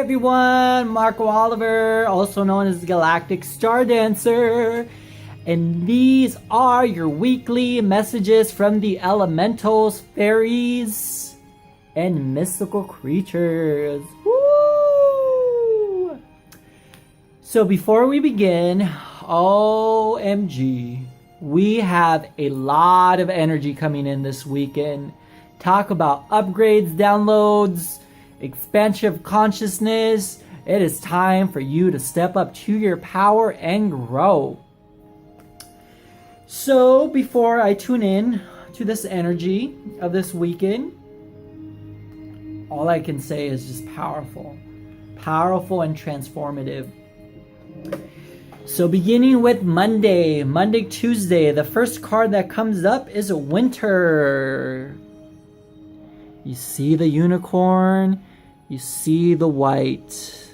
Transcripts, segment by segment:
everyone, Marco Oliver, also known as Galactic Star Dancer, and these are your weekly messages from the elementals, fairies, and mystical creatures. Woo! So before we begin, OMG, we have a lot of energy coming in this weekend. Talk about upgrades, downloads, expansion of consciousness. It is time for you to step up to your power and grow. So before I tune in to this energy of this weekend, all I can say is just powerful and transformative. So beginning with Monday, Tuesday, the first card that comes up is a winter. You see the unicorn, you see the white.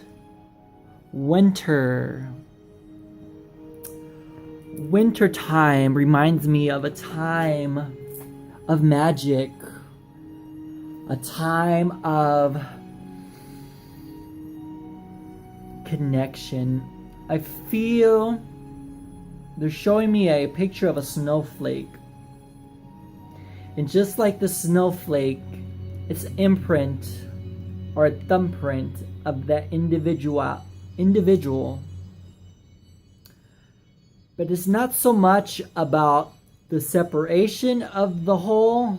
Winter. Winter time reminds me of a time of magic, a time of connection. I feel they're showing me a picture of a snowflake. And just like the snowflake, its imprint or a thumbprint of that individual. But it's not so much about the separation of the whole,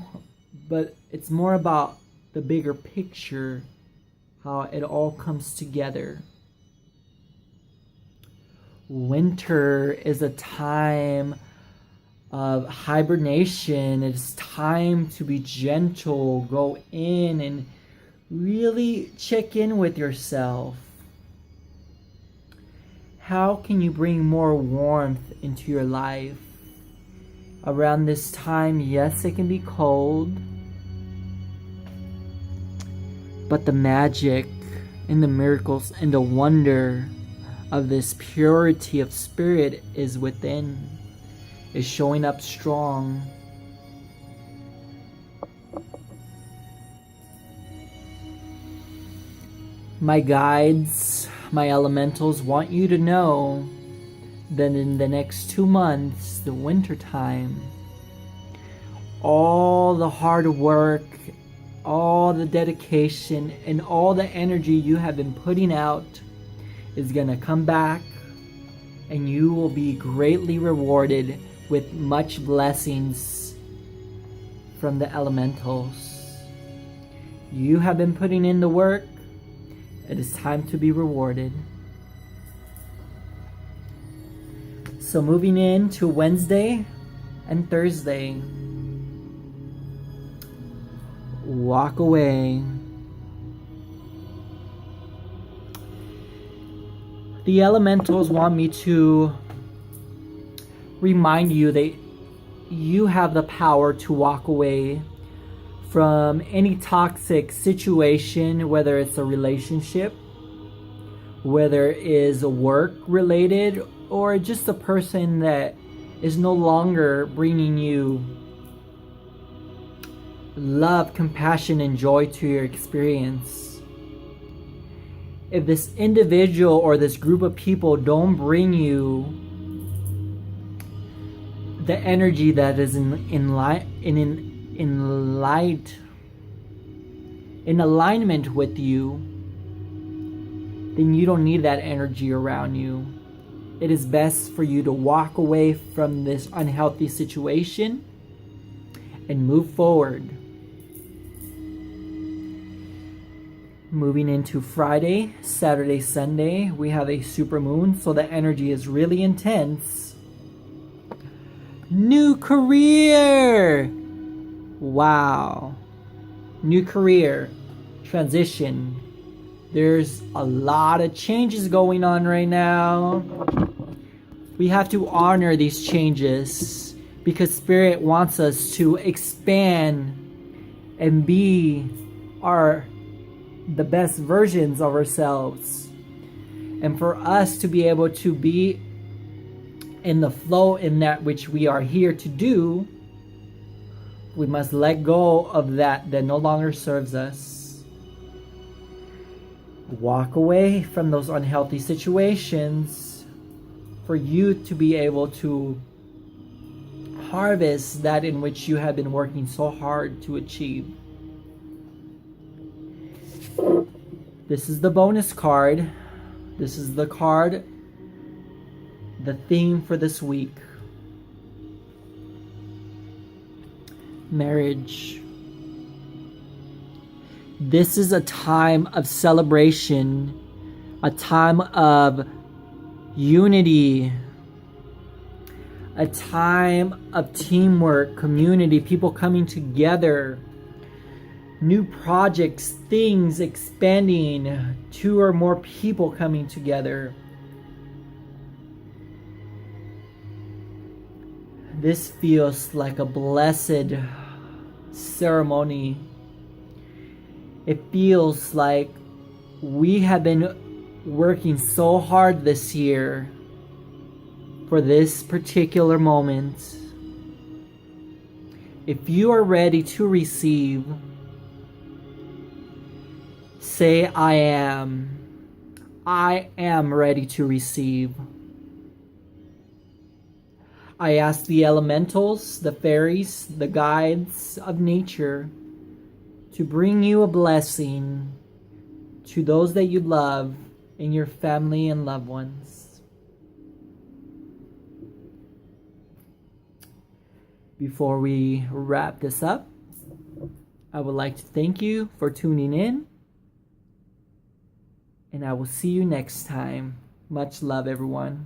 but it's more about the bigger picture, how it all comes together. Winter is a time of hibernation. It's time to be gentle, go in and really check in with yourself. How can you bring more warmth into your life? Around this time, yes, it can be cold, but the magic and the miracles and the wonder of this purity of spirit is within, is showing up strong. My guides, my elementals want you to know that in the next 2 months, the winter time, all the hard work, all the dedication, and all the energy you have been putting out is gonna come back, and you will be greatly rewarded with much blessings from the elementals. You have been putting in the work. It is time to be rewarded. So moving into Wednesday and Thursday, walk away. The elementals want me to remind you that you have the power to walk away from any toxic situation, whether it's a relationship, whether it is work related, or just a person that is no longer bringing you love, compassion, and joy to your experience. If this individual or this group of people don't bring you the energy that is in alignment with you, then you don't need that energy around you. It is best for you to walk away from this unhealthy situation and move forward. Moving into Friday, Saturday, Sunday, we have a supermoon, so the energy is really intense. New career! Wow. New career. Transition. There's a lot of changes going on right now. We have to honor these changes because Spirit wants us to expand and be the best versions of ourselves. And for us to be able to be in the flow in that which we are here to do, we must let go of that no longer serves us. walk away from those unhealthy situations for you to be able to harvest that in which you have been working so hard to achieve. This is the bonus card. This is the card, the theme for this week. Marriage. This is a time of celebration, a time of unity, a time of teamwork, community, people coming together, new projects, things expanding, 2 or more people coming together. This feels like a blessed ceremony. It feels like we have been working so hard this year for this particular moment. If you are ready to receive, say, I am. I am ready to receive. I ask the elementals, the fairies, the guides of nature to bring you a blessing to those that you love and your family and loved ones. Before we wrap this up, I would like to thank you for tuning in, and I will see you next time. Much love, everyone.